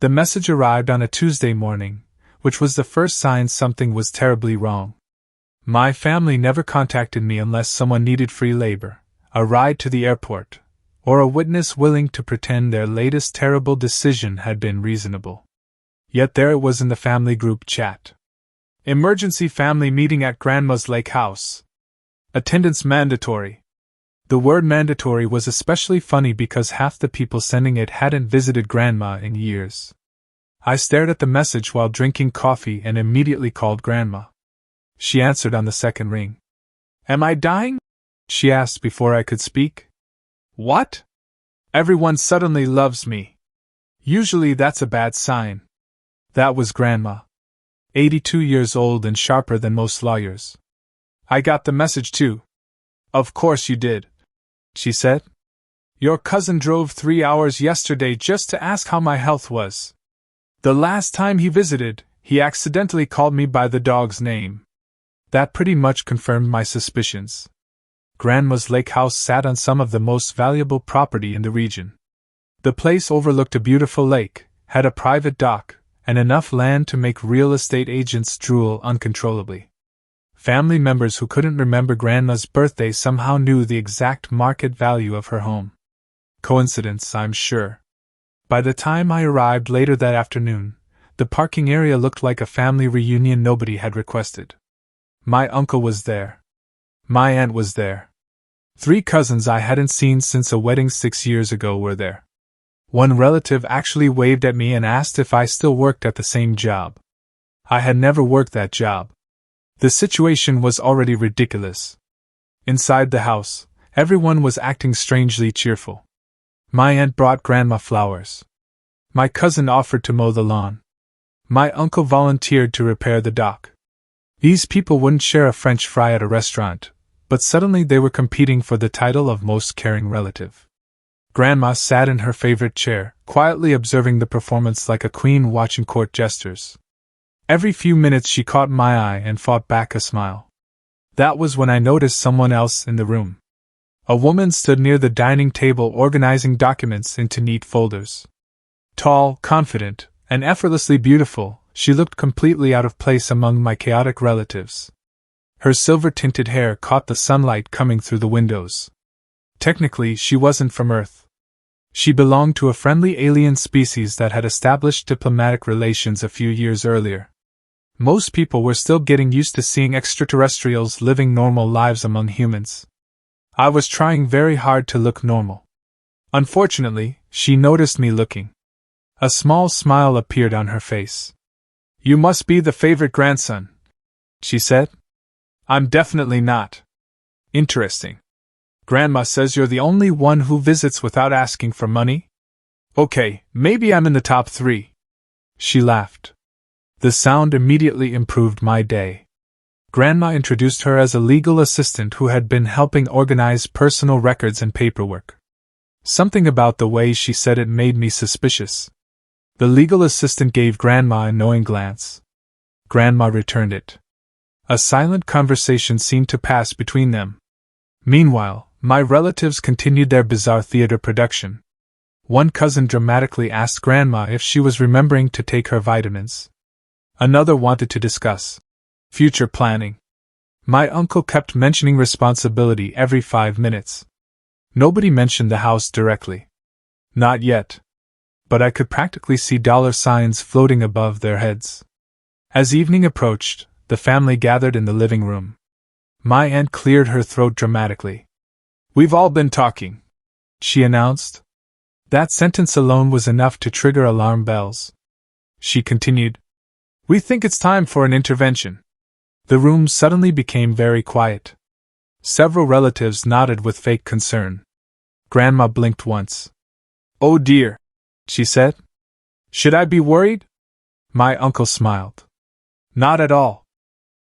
The message arrived on a Tuesday morning, which was the first sign something was terribly wrong. My family never contacted me unless someone needed free labor, a ride to the airport, or a witness willing to pretend their latest terrible decision had been reasonable. Yet there it was in the family group chat. Emergency family meeting at Grandma's lake house. Attendance mandatory. The word mandatory was especially funny because half the people sending it hadn't visited Grandma in years. I stared at the message while drinking coffee and immediately called Grandma. She answered on the second ring. "Am I dying?" she asked before I could speak. "What?" "Everyone suddenly loves me. Usually that's a bad sign." That was Grandma. 82 years old and sharper than most lawyers. "I got the message too." "Of course you did," she said. "Your cousin drove 3 hours yesterday just to ask how my health was. The last time he visited, he accidentally called me by the dog's name." That pretty much confirmed my suspicions. Grandma's lake house sat on some of the most valuable property in the region. The place overlooked a beautiful lake, had a private dock, and enough land to make real estate agents drool uncontrollably. Family members who couldn't remember Grandma's birthday somehow knew the exact market value of her home. Coincidence, I'm sure. By the time I arrived later that afternoon, the parking area looked like a family reunion nobody had requested. My uncle was there. My aunt was there. 3 cousins I hadn't seen since a wedding 6 years ago were there. One relative actually waved at me and asked if I still worked at the same job. I had never worked that job. The situation was already ridiculous. Inside the house, everyone was acting strangely cheerful. My aunt brought Grandma flowers. My cousin offered to mow the lawn. My uncle volunteered to repair the dock. These people wouldn't share a French fry at a restaurant, but suddenly they were competing for the title of most caring relative. Grandma sat in her favorite chair, quietly observing the performance like a queen watching court jesters. Every few minutes she caught my eye and fought back a smile. That was when I noticed someone else in the room. A woman stood near the dining table organizing documents into neat folders. Tall, confident, and effortlessly beautiful, she looked completely out of place among my chaotic relatives. Her silver-tinted hair caught the sunlight coming through the windows. Technically, she wasn't from Earth. She belonged to a friendly alien species that had established diplomatic relations a few years earlier. Most people were still getting used to seeing extraterrestrials living normal lives among humans. I was trying very hard to look normal. Unfortunately, she noticed me looking. A small smile appeared on her face. "You must be the favorite grandson," she said. "I'm definitely not." "Interesting. Grandma says you're the only one who visits without asking for money? Okay, maybe I'm in the top 3. She laughed. The sound immediately improved my day. Grandma introduced her as a legal assistant who had been helping organize personal records and paperwork. Something about the way she said it made me suspicious. The legal assistant gave Grandma a knowing glance. Grandma returned it. A silent conversation seemed to pass between them. Meanwhile, my relatives continued their bizarre theater production. One cousin dramatically asked Grandma if she was remembering to take her vitamins. Another wanted to discuss future planning. My uncle kept mentioning responsibility every 5 minutes. Nobody mentioned the house directly. Not yet. But I could practically see dollar signs floating above their heads. As evening approached, the family gathered in the living room. My aunt cleared her throat dramatically. "We've all been talking," she announced. That sentence alone was enough to trigger alarm bells. She continued, "We think it's time for an intervention." The room suddenly became very quiet. Several relatives nodded with fake concern. Grandma blinked once. "Oh dear," she said. "Should I be worried?" My uncle smiled. "Not at all.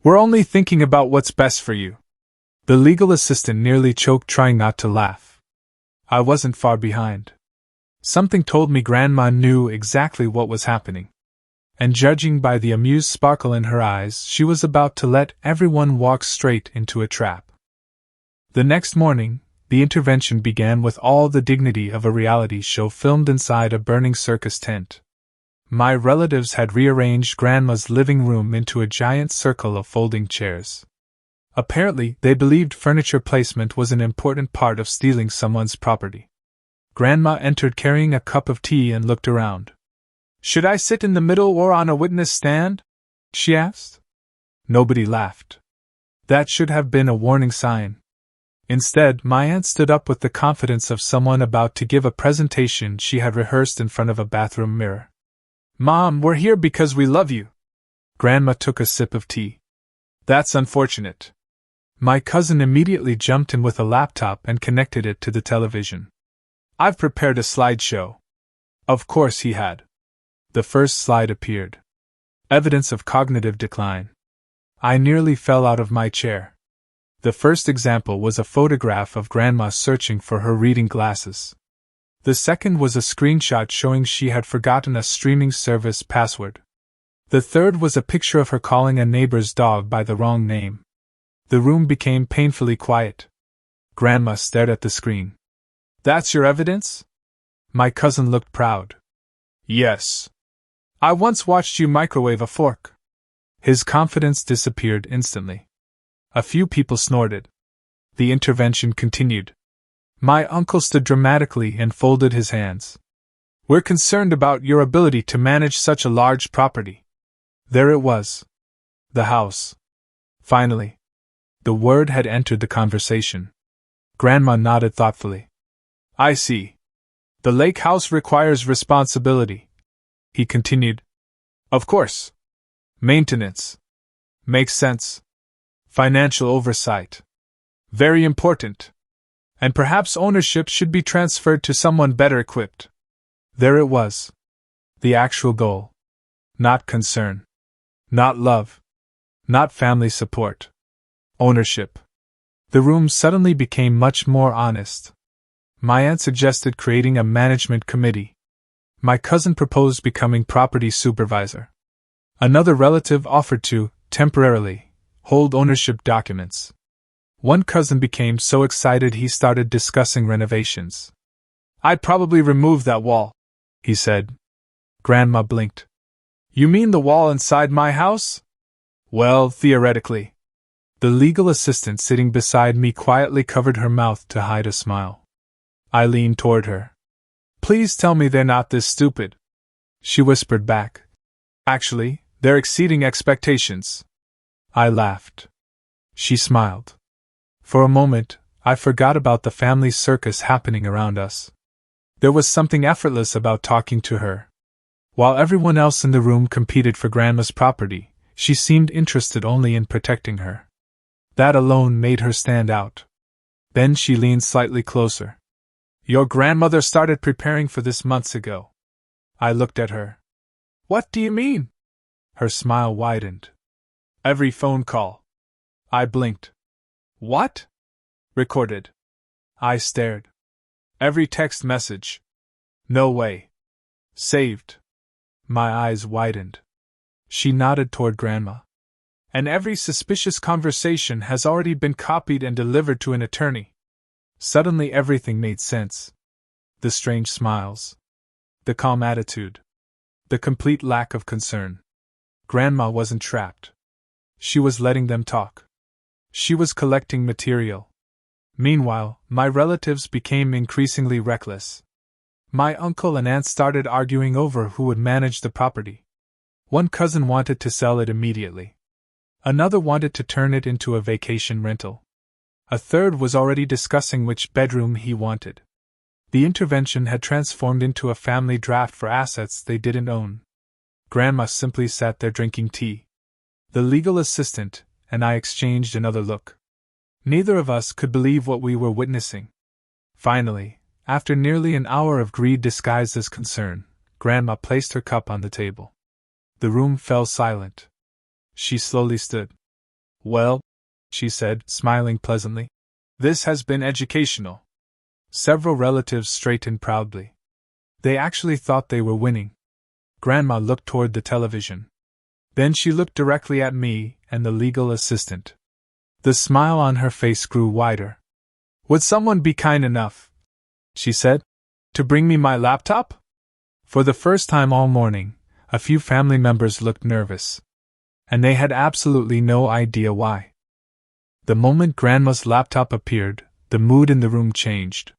We're only thinking about what's best for you." The legal assistant nearly choked trying not to laugh. I wasn't far behind. Something told me Grandma knew exactly what was happening. And judging by the amused sparkle in her eyes, she was about to let everyone walk straight into a trap. The next morning, the intervention began with all the dignity of a reality show filmed inside a burning circus tent. My relatives had rearranged Grandma's living room into a giant circle of folding chairs. Apparently, they believed furniture placement was an important part of stealing someone's property. Grandma entered carrying a cup of tea and looked around. "Should I sit in the middle or on a witness stand?" she asked. Nobody laughed. That should have been a warning sign. Instead, my aunt stood up with the confidence of someone about to give a presentation she had rehearsed in front of a bathroom mirror. "Mom, we're here because we love you." Grandma took a sip of tea. "That's unfortunate." My cousin immediately jumped in with a laptop and connected it to the television. "I've prepared a slideshow." Of course he had. The first slide appeared. Evidence of cognitive decline. I nearly fell out of my chair. The first example was a photograph of Grandma searching for her reading glasses. The second was a screenshot showing she had forgotten a streaming service password. The third was a picture of her calling a neighbor's dog by the wrong name. The room became painfully quiet. Grandma stared at the screen. "That's your evidence?" My cousin looked proud. "Yes. I once watched you microwave a fork." His confidence disappeared instantly. A few people snorted. The intervention continued. My uncle stood dramatically and folded his hands. "We're concerned about your ability to manage such a large property." There it was. The house. Finally. The word had entered the conversation. Grandma nodded thoughtfully. "I see. The lake house requires responsibility," he continued. "Of course. Maintenance. Makes sense. Financial oversight. Very important. And perhaps ownership should be transferred to someone better equipped." There it was. The actual goal. Not concern. Not love. Not family support. Ownership. The room suddenly became much more honest. My aunt suggested creating a management committee. My cousin proposed becoming property supervisor. Another relative offered to, temporarily, hold ownership documents. One cousin became so excited he started discussing renovations. "I'd probably remove that wall," he said. Grandma blinked. "You mean the wall inside my house?" "Well, theoretically." The legal assistant sitting beside me quietly covered her mouth to hide a smile. I leaned toward her. "Please tell me they're not this stupid." She whispered back. "Actually, they're exceeding expectations." I laughed. She smiled. For a moment, I forgot about the family circus happening around us. There was something effortless about talking to her. While everyone else in the room competed for Grandma's property, she seemed interested only in protecting her. That alone made her stand out. Then she leaned slightly closer. "Your grandmother started preparing for this months ago." I looked at her. "What do you mean?" Her smile widened. "Every phone call." I blinked. "What?" "Recorded." I stared. "Every text message." "No way." "Saved." My eyes widened. She nodded toward Grandma. "And every suspicious conversation has already been copied and delivered to an attorney." Suddenly everything made sense. The strange smiles. The calm attitude. The complete lack of concern. Grandma wasn't trapped. She was letting them talk. She was collecting material. Meanwhile, my relatives became increasingly reckless. My uncle and aunt started arguing over who would manage the property. One cousin wanted to sell it immediately. Another wanted to turn it into a vacation rental. A third was already discussing which bedroom he wanted. The intervention had transformed into a family draft for assets they didn't own. Grandma simply sat there drinking tea. The legal assistant and I exchanged another look. Neither of us could believe what we were witnessing. Finally, after nearly an hour of greed disguised as concern, Grandma placed her cup on the table. The room fell silent. She slowly stood. "Well," she said, smiling pleasantly, "this has been educational." Several relatives straightened proudly. They actually thought they were winning. Grandma looked toward the television. Then she looked directly at me and the legal assistant. The smile on her face grew wider. "Would someone be kind enough," she said, "to bring me my laptop?" For the first time all morning, A few family members looked nervous. And they had absolutely no idea why. The moment Grandma's laptop appeared, the mood in the room changed.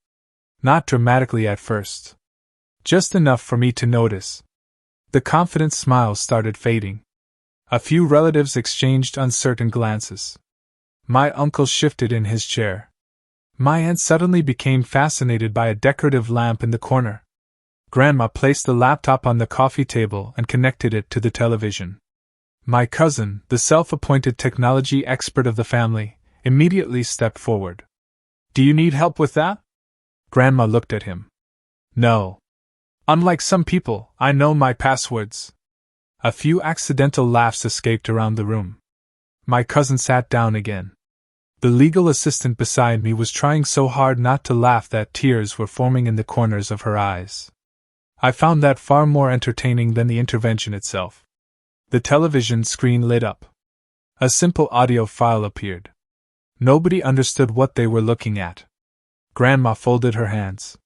Not dramatically at first. Just enough for me to notice. The confident smiles started fading. A few relatives exchanged uncertain glances. My uncle shifted in his chair. My aunt suddenly became fascinated by a decorative lamp in the corner. Grandma placed the laptop on the coffee table and connected it to the television. My cousin, the self-appointed technology expert of the family, immediately stepped forward. "Do you need help with that?" Grandma looked at him. "No. Unlike some people, I know my passwords." A few accidental laughs escaped around the room. My cousin sat down again. The legal assistant beside me was trying so hard not to laugh that tears were forming in the corners of her eyes. I found that far more entertaining than the intervention itself. The television screen lit up. A simple audio file appeared. Nobody understood what they were looking at. Grandma folded her hands.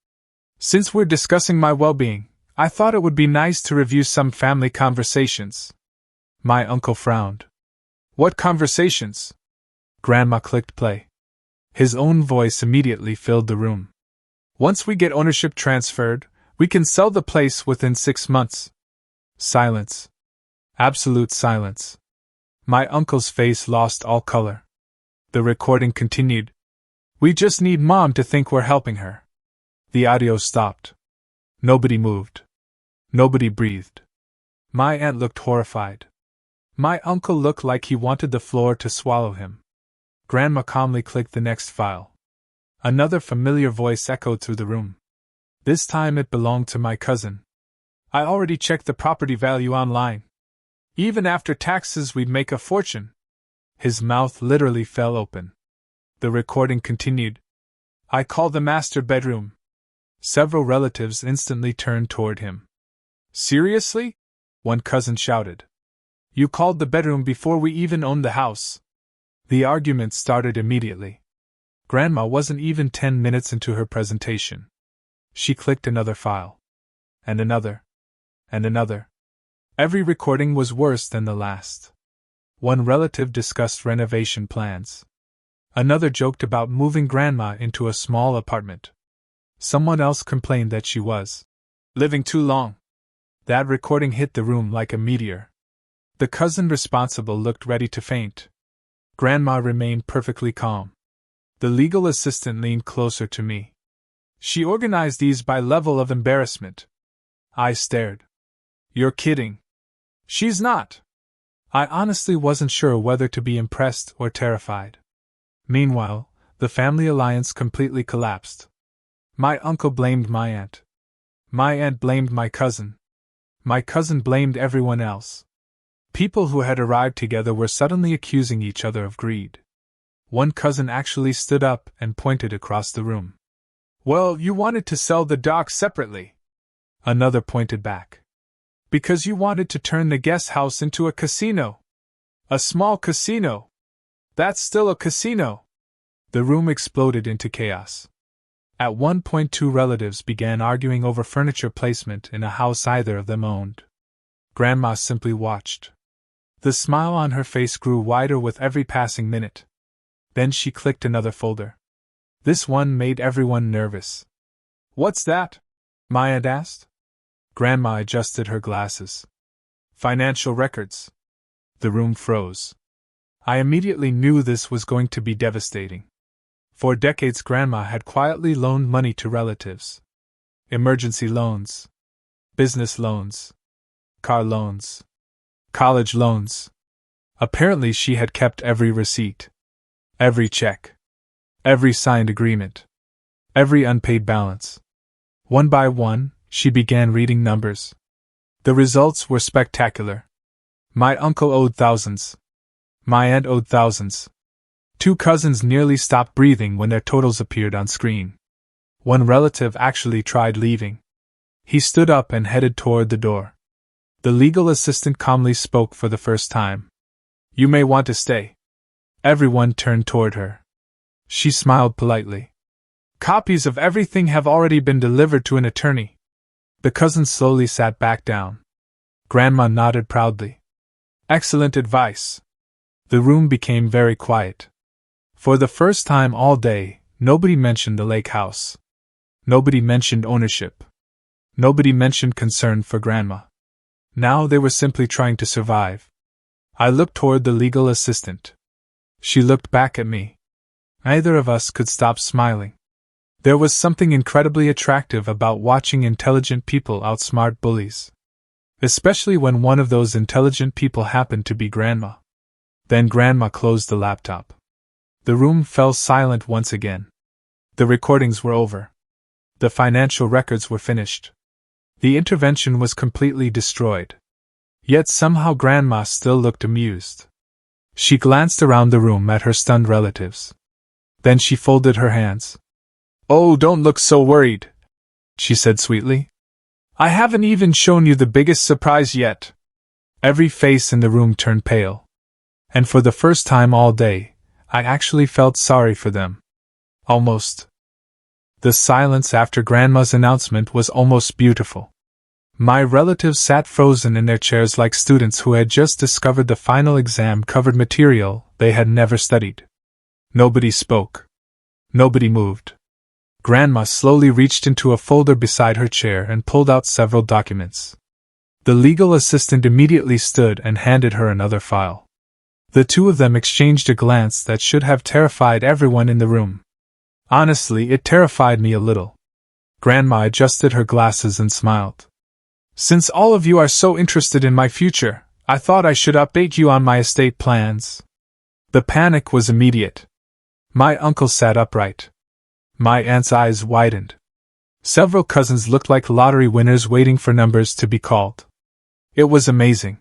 "Since we're discussing my well-being, I thought it would be nice to review some family conversations." My uncle frowned. "What conversations?" Grandma clicked play. His own voice immediately filled the room. "Once we get ownership transferred, we can sell the place within 6 months." Silence. Absolute silence. My uncle's face lost all color. The recording continued. "We just need Mom to think we're helping her." The audio stopped. Nobody moved. Nobody breathed. My aunt looked horrified. My uncle looked like he wanted the floor to swallow him. Grandma calmly clicked the next file. Another familiar voice echoed through the room. This time it belonged to my cousin. "I already checked the property value online. Even after taxes, we'd make a fortune." His mouth literally fell open. The recording continued. "I call the master bedroom." Several relatives instantly turned toward him. "Seriously?" one cousin shouted. "You called the bedroom before we even owned the house." The argument started immediately. Grandma wasn't even 10 minutes into her presentation. She clicked another file. And another. And another. Every recording was worse than the last. One relative discussed renovation plans. Another joked about moving Grandma into a small apartment. Someone else complained that she was living too long. That recording hit the room like a meteor. The cousin responsible looked ready to faint. Grandma remained perfectly calm. The legal assistant leaned closer to me. She organized these by level of embarrassment. I stared. "You're kidding." "She's not." I honestly wasn't sure whether to be impressed or terrified. Meanwhile, the family alliance completely collapsed. My uncle blamed my aunt. My aunt blamed my cousin. My cousin blamed everyone else. People who had arrived together were suddenly accusing each other of greed. One cousin actually stood up and pointed across the room. "Well, you wanted to sell the dock separately." Another pointed back. "Because you wanted to turn the guest house into a casino." "A small casino." "That's still a casino." The room exploded into chaos. At one point, 2 relatives began arguing over furniture placement in a house either of them owned. Grandma simply watched. The smile on her face grew wider with every passing minute. Then she clicked another folder. This one made everyone nervous. "What's that?" my aunt asked. Grandma adjusted her glasses. "Financial records." The room froze. I immediately knew this was going to be devastating. For decades, Grandma had quietly loaned money to relatives. Emergency loans. Business loans. Car loans. College loans. Apparently she had kept every receipt. Every check. Every signed agreement. Every unpaid balance. One by one, she began reading numbers. The results were spectacular. My uncle owed thousands. My aunt owed thousands. 2 cousins nearly stopped breathing when their totals appeared on screen. One relative actually tried leaving. He stood up and headed toward the door. The legal assistant calmly spoke for the first time. "You may want to stay." Everyone turned toward her. She smiled politely. "Copies of everything have already been delivered to an attorney." The cousin slowly sat back down. Grandma nodded proudly. Excellent advice. The room became very quiet. For the first time all day, nobody mentioned the lake house. Nobody mentioned ownership. Nobody mentioned concern for Grandma. Now they were simply trying to survive. I looked toward the legal assistant. She looked back at me. Neither of us could stop smiling. There was something incredibly attractive about watching intelligent people outsmart bullies. Especially when one of those intelligent people happened to be Grandma. Then Grandma closed the laptop. The room fell silent once again. The recordings were over. The financial records were finished. The intervention was completely destroyed. Yet somehow Grandma still looked amused. She glanced around the room at her stunned relatives. Then she folded her hands. "Oh, don't look so worried," she said sweetly. "I haven't even shown you the biggest surprise yet." Every face in the room turned pale. And for the first time all day, I actually felt sorry for them. Almost. The silence after Grandma's announcement was almost beautiful. My relatives sat frozen in their chairs like students who had just discovered the final exam covered material they had never studied. Nobody spoke. Nobody moved. Grandma slowly reached into a folder beside her chair and pulled out several documents. The legal assistant immediately stood and handed her another file. The two of them exchanged a glance that should have terrified everyone in the room. Honestly, it terrified me a little. Grandma adjusted her glasses and smiled. "Since all of you are so interested in my future, I thought I should update you on my estate plans." The panic was immediate. My uncle sat upright. My aunt's eyes widened. Several cousins looked like lottery winners waiting for numbers to be called. It was amazing.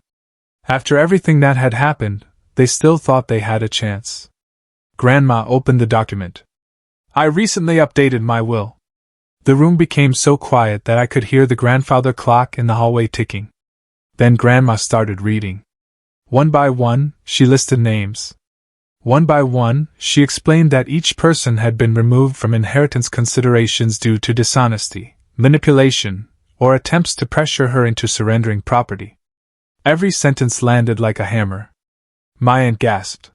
After everything that had happened, they still thought they had a chance. Grandma opened the document. "I recently updated my will." The room became so quiet that I could hear the grandfather clock in the hallway ticking. Then Grandma started reading. One by one, she listed names. One by one, she explained that each person had been removed from inheritance considerations due to dishonesty, manipulation, or attempts to pressure her into surrendering property. Every sentence landed like a hammer. My aunt gasped.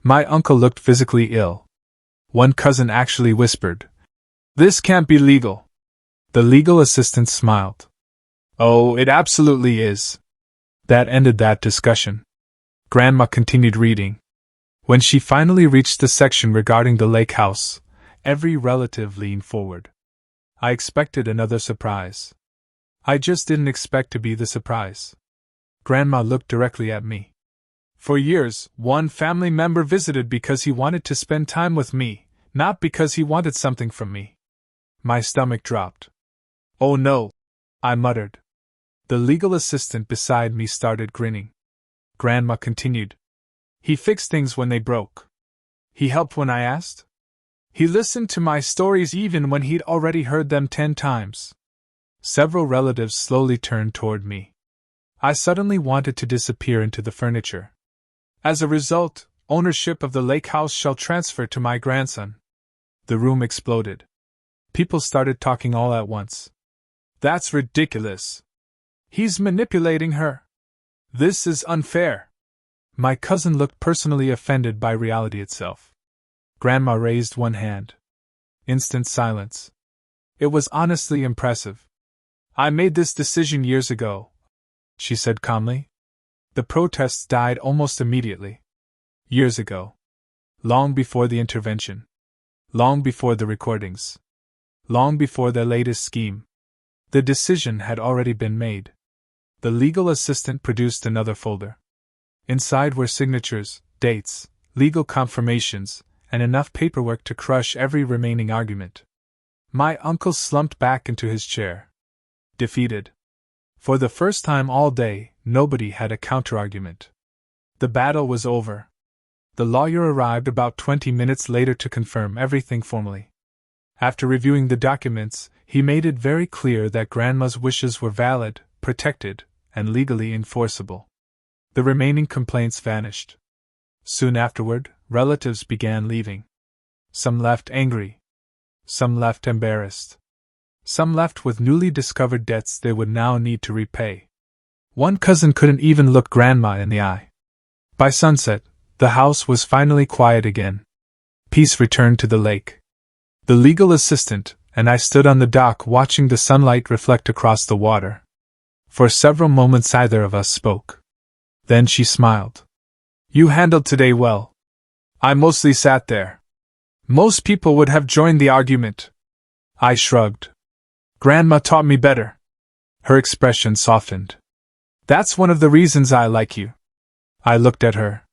My uncle looked physically ill. One cousin actually whispered, "This can't be legal." The legal assistant smiled. "Oh, it absolutely is." That ended that discussion. Grandma continued reading. When she finally reached the section regarding the lake house, every relative leaned forward. I expected another surprise. I just didn't expect to be the surprise. Grandma looked directly at me. "For years, one family member visited because he wanted to spend time with me, not because he wanted something from me." My stomach dropped. "Oh no," I muttered. The legal assistant beside me started grinning. Grandma continued. "He fixed things when they broke. He helped when I asked. He listened to my stories even when he'd already heard them 10 times. Several relatives slowly turned toward me. I suddenly wanted to disappear into the furniture. "As a result, ownership of the lake house shall transfer to my grandson." The room exploded. People started talking all at once. "That's ridiculous. He's manipulating her. This is unfair." My cousin looked personally offended by reality itself. Grandma raised one hand. Instant silence. It was honestly impressive. "I made this decision years ago," she said calmly. The protests died almost immediately. Years ago. Long before the intervention. Long before the recordings. Long before their latest scheme. The decision had already been made. The legal assistant produced another folder. Inside were signatures, dates, legal confirmations, and enough paperwork to crush every remaining argument. My uncle slumped back into his chair. Defeated. For the first time all day, nobody had a counterargument. The battle was over. The lawyer arrived about 20 minutes later to confirm everything formally. After reviewing the documents, he made it very clear that Grandma's wishes were valid, protected, and legally enforceable. The remaining complaints vanished. Soon afterward, relatives began leaving. Some left angry. Some left embarrassed. Some left with newly discovered debts they would now need to repay. One cousin couldn't even look Grandma in the eye. By sunset, the house was finally quiet again. Peace returned to the lake. The legal assistant and I stood on the dock watching the sunlight reflect across the water. For several moments neither of us spoke. Then she smiled. You handled today well. I mostly sat there. Most people would have joined the argument. I shrugged. Grandma taught me better. Her expression softened. That's one of the reasons I like you. I looked at her.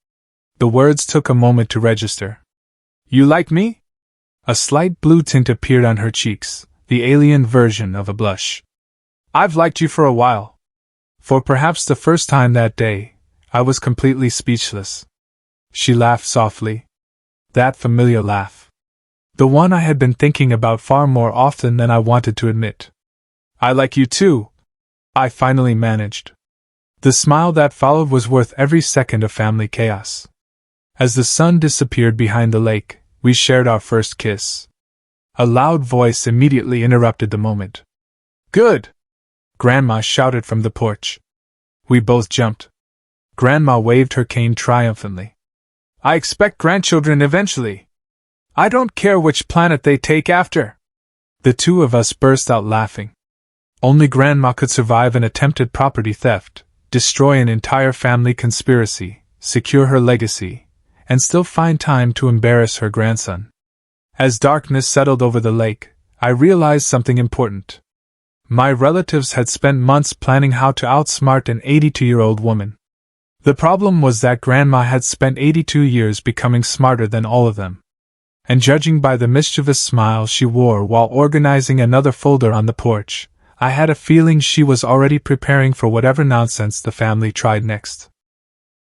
The words took a moment to register. You like me? A slight blue tint appeared on her cheeks, the alien version of a blush. I've liked you for a while. For perhaps the first time that day, I was completely speechless. She laughed softly. That familiar laugh. The one I had been thinking about far more often than I wanted to admit. I like you too, I finally managed. The smile that followed was worth every second of family chaos. As the sun disappeared behind the lake, we shared our first kiss. A loud voice immediately interrupted the moment. Good! Grandma shouted from the porch. We both jumped. Grandma waved her cane triumphantly. I expect grandchildren eventually. I don't care which planet they take after. The two of us burst out laughing. Only Grandma could survive an attempted property theft, destroy an entire family conspiracy, secure her legacy, and still find time to embarrass her grandson. As darkness settled over the lake, I realized something important. My relatives had spent months planning how to outsmart an 82-year-old woman. The problem was that Grandma had spent 82 years becoming smarter than all of them. And judging by the mischievous smile she wore while organizing another folder on the porch, I had a feeling she was already preparing for whatever nonsense the family tried next.